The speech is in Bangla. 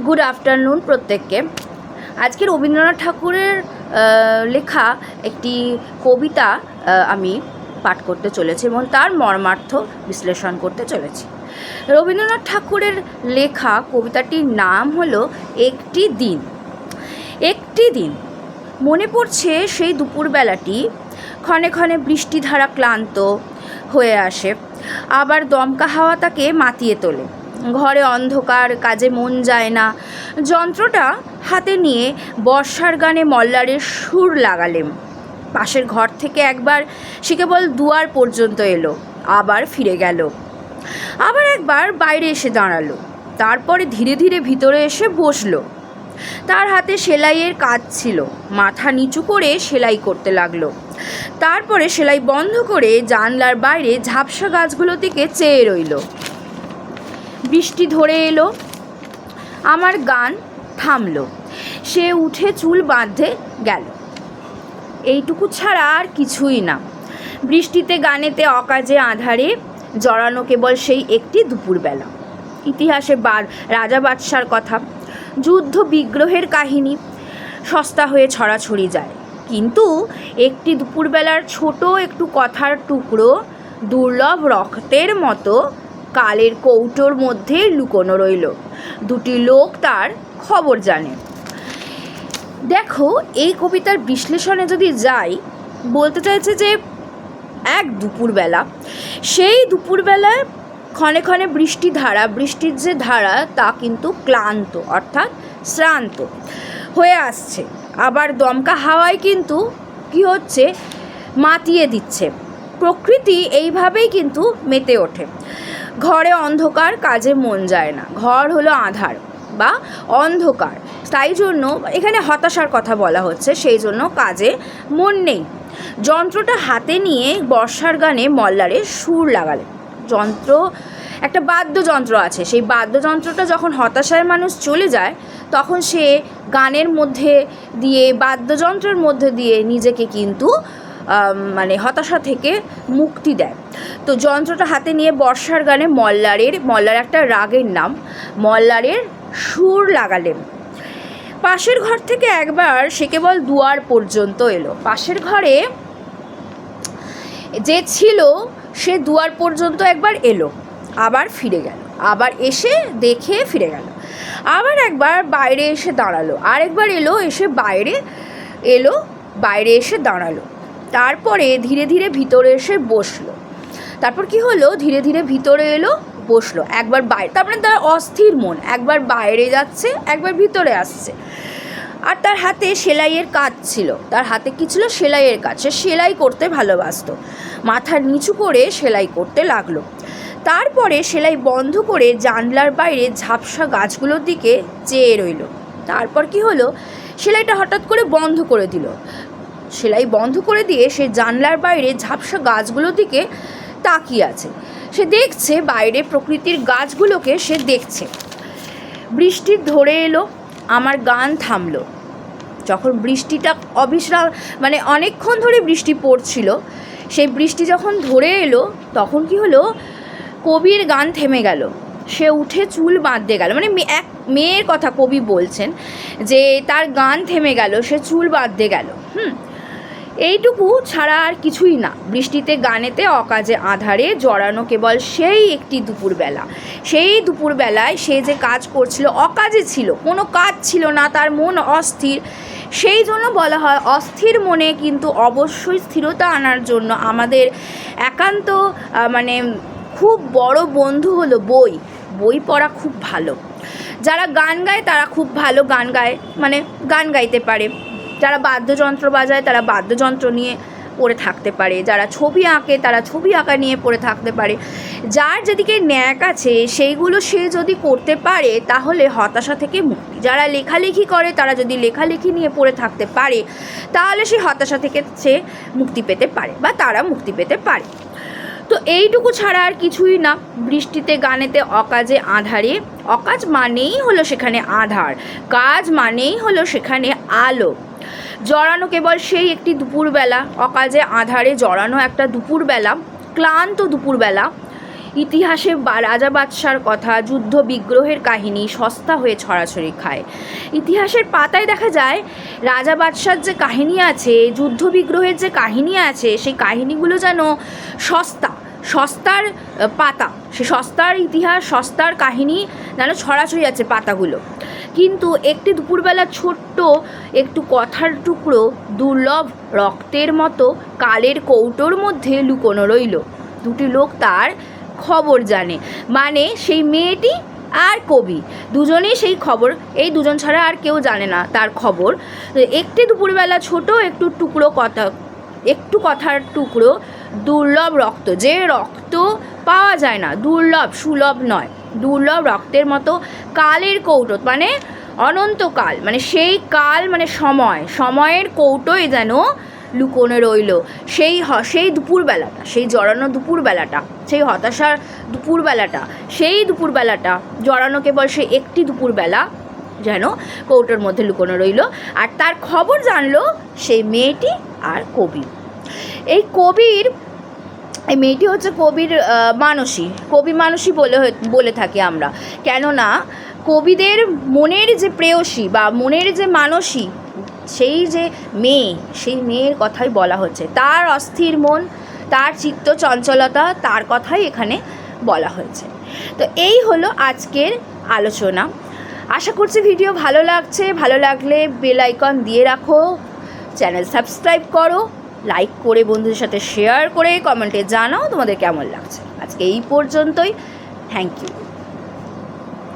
গুড আফটারনুন প্রত্যেককে। আজকে রবীন্দ্রনাথ ঠাকুরের লেখা একটি কবিতা আমি পাঠ করতে চলেছি এবং তার মর্মার্থ বিশ্লেষণ করতে চলেছি। রবীন্দ্রনাথ ঠাকুরের লেখা কবিতাটির নাম হলো একটি দিন। একটি দিন মনে পড়ছে সেই দুপুরবেলাটি, ক্ষণে ক্ষণে বৃষ্টিধারা ক্লান্ত হয়ে আসে, আবার দমকা হাওয়া তাকে মাতিয়ে তোলে। ঘরে অন্ধকার, কাজে মন যায় না। যন্ত্রটা হাতে নিয়ে বর্ষার গানে মল্লারের সুর লাগালেম। পাশের ঘর থেকে একবার সে কেবল দুয়ার পর্যন্ত এলো, আবার ফিরে গেল। আবার একবার বাইরে এসে দাঁড়ালো, তারপরে ধীরে ধীরে ভিতরে এসে বসলো। তার হাতে সেলাইয়ের কাজ ছিল, মাথা নিচু করে সেলাই করতে লাগলো। তারপরে সেলাই বন্ধ করে জানলার বাইরে ঝাপসা গাছগুলোর দিকে চেয়ে রইল। বৃষ্টি ধরে এলো, আমার গান থামলো। সে উঠে চুল বাঁধতে গেল। এইটুকু ছাড়া আর কিছুই না। বৃষ্টিতে, গানেতে, অকাজে, আঁধারে জড়ানো কেবল সেই একটি দুপুরবেলা। ইতিহাসে রাজা বাদশার কথা, যুদ্ধ বিগ্রহের কাহিনী সস্তা হয়ে ছড়াছড়ি যায়, কিন্তু একটি দুপুরবেলার ছোট একটু কথার টুকরো দুর্লভ রক্তের মতো কালের কৌটোর মধ্যে লুকোনো রইল। দুটি লোক তার খবর জানে। দেখো, এই কবিতার বিশ্লেষণে যদি যাই, বলতে চাইছে যে এক দুপুরবেলা, সেই দুপুরবেলায় ক্ষণে ক্ষণে বৃষ্টির যে ধারা তা কিন্তু ক্লান্ত অর্থাৎ শ্রান্ত হয়ে আসছে। আবার দমকা হাওয়ায় কিন্তু কি হচ্ছে, মাতিয়ে দিচ্ছে। প্রকৃতি এইভাবেই কিন্তু মেতে ওঠে। ঘরে অন্ধকার, কাজে মন যায় না। ঘর হলো আঁধার বা অন্ধকার, তাই জন্য এখানে হতাশার কথা বলা হচ্ছে, সেই জন্য কাজে মন নেই। যন্ত্রটা হাতে নিয়ে বর্ষার গানে মল্লারে সুর লাগালেন। একটা বাদ্যযন্ত্র আছে, সেই বাদ্যযন্ত্রটা যখন হতাশায় মানুষ চলে যায়, তখন সে গানের মধ্যে দিয়ে, বাদ্যযন্ত্রের মধ্যে দিয়ে নিজেকে কিন্তু হতাশা থেকে মুক্তি দেয়। তো যন্ত্রটা হাতে নিয়ে বর্ষার গানে মল্লার একটা রাগের নাম, মল্লারের সুর লাগালেন। পাশের ঘর থেকে একবার সে কেবল দুয়ার পর্যন্ত এলো। পাশের ঘরে যে ছিল সে দুয়ার পর্যন্ত একবার এলো, আবার ফিরে গেল, আবার এসে দেখে ফিরে গেল। আবার একবার বাইরে এসে দাঁড়ালো, আরেকবার বাইরে এসে দাঁড়ালো। তারপরে ধীরে ধীরে ভিতরে এসে বসলো। তারপর কি হলো, ধীরে ধীরে ভিতরে এলো, বসলো। একবার বাইরে, তারপরে তার অস্থির মন, একবার বাইরে যাচ্ছে, একবার ভিতরে আসছে। আর তার হাতে সেলাইয়ের কাজ ছিল। তার হাতে কি ছিল? সেলাইয়ের কাজ। সে সেলাই করতে ভালোবাসতো। মাথা নিচু করে সেলাই করতে লাগলো। তারপরে সেলাই বন্ধ করে জানলার বাইরে ঝাপসা গাছগুলোর দিকে চেয়ে রইল। তারপর কি হলো, সেলাইটা হঠাৎ করে বন্ধ করে দিল। সেলাই বন্ধ করে দিয়ে সে জানলার বাইরে ঝাপসা গাছগুলোর দিকে তাকিয়ে আছে। সে দেখছে বাইরে প্রকৃতির গাছগুলোকে, সে দেখছে। বৃষ্টি ধরে এলো, আমার গান থামলো। যখন বৃষ্টিটা অনেকক্ষণ ধরে বৃষ্টি পড়ছিল, সেই বৃষ্টি যখন ধরে এলো, তখন কি হলো, কবির গান থেমে গেল। সে উঠে চুল বাঁধতে গেল। এক মেয়ের কথা কবি বলছেন যে তার গান থেমে গেল, সে চুল বাঁধতে গেল। এইটুকু ছাড়া আর কিছুই না। বৃষ্টিতে, গানেতে, অকাজে, আঁধারে জড়ানো কেবল সেই একটি দুপুরবেলা। সেই দুপুরবেলায় সে যে কাজ করছিল, অকাজে ছিল, কোনো কাজ ছিল না, তার মন অস্থির। সেই জন্য বলা হয়, অস্থির মনে কিন্তু অবশ্যই স্থিরতা আনার জন্য আমাদের একান্ত খুব বড় বন্ধু হলো বই। বই পড়া খুব ভালো। যারা গান গায় তারা খুব ভালো গান গায়, গান গাইতে পারে। যারা বাদ্যযন্ত্র বাজায় তারা বাদ্যযন্ত্র নিয়ে পড়ে থাকতে পারে। যারা ছবি আঁকে তারা ছবি আঁকা নিয়ে পড়ে থাকতে পারে। যার যেদিকে ন্যাক আছে সেইগুলো সে যদি করতে পারে, তাহলে হতাশা থেকে মুক্তি। যারা লেখালেখি করে তারা যদি লেখালেখি নিয়ে পড়ে থাকতে পারে, তাহলে সেই হতাশা থেকে সে মুক্তি পেতে পারে বা তারা মুক্তি পেতে পারে। তো এইটুকু ছাড়া আর কিছুই না। বৃষ্টিতে, গানেতে, অকাজে, আঁধারে। অকাজ মানেই হলো সেখানে আঁধার, কাজ মানেই হলো সেখানে আলো। জড়ানো কেবল সেই একটি দুপুরবেলা, অকাজে আঁধারে জড়ানো একটা দুপুরবেলা, ক্লান্ত দুপুরবেলা। ইতিহাসে রাজা বাদশার কথা, যুদ্ধ বিগ্রহের কাহিনী সস্তা হয়ে ছড়াছড়ি খায়। ইতিহাসের পাতায় দেখা যায় রাজা বাদশার যে কাহিনী আছে, যুদ্ধ বিগ্রহের যে কাহিনী আছে, সেই কাহিনীগুলো যেন সস্তার পাতা, সে সস্তার ইতিহাস, সস্তার কাহিনী যেন ছড়াছড়ি আছে পাতাগুলো। কিন্তু একটি দুপুরবেলা ছোট্ট একটু কথার টুকরো দুর্লভ রক্তের মতো কালের কৌটোর মধ্যে লুকোনো রইল। দুটি লোক তার খবর জানে, মানে সেই মেয়েটি আর কবি, দুজনেই সেই খবর, এই দুজন ছাড়া আর কেউ জানে না তার খবর। একটি দুপুরবেলা ছোট একটু কথার টুকরো দুর্লভ রক্ত, যে রক্ত পাওয়া যায় না, দুর্লভ, সুলভ নয়, দুর্লভ রক্তের মতো কালের কৌটো, মানে অনন্তকাল, মানে সেই কাল, মানে সময়ের কৌটোয় যেন লুকোনো রইল। সেই দুপুরবেলাটা, সেই জড়ানো দুপুরবেলাটা, সেই হতাশার দুপুরবেলাটা জড়ানো কেবল সেই একটি দুপুরবেলা যেন কৌটোর মধ্যে লুকোনো রইল। আর তার খবর জানলো সেই মেয়েটি আর কবি। এই মেয়েটি হচ্ছে কবির কবি মানসী বলে থাকি আমরা, কেননা কবিদের মনের যে প্রেয়সী বা মনের যে মানসী, সেই মেয়ের কথাই বলা হচ্ছে, তার অস্থির মন, তার চিত্ত চঞ্চলতা, তার কথাই এখানে বলা হয়েছে। তো এই হলো আজকের আলোচনা। আশা করছি ভিডিও ভালো লাগছে। ভালো লাগলে বেল আইকন দিয়ে রাখো, চ্যানেল সাবস্ক্রাইব করো, লাইক করে বন্ধুদের সাথে শেয়ার করে কমেন্টে জানাও তোমাদের কেমন লাগছে। আজকে এই পর্যন্তই, থ্যাংক ইউ।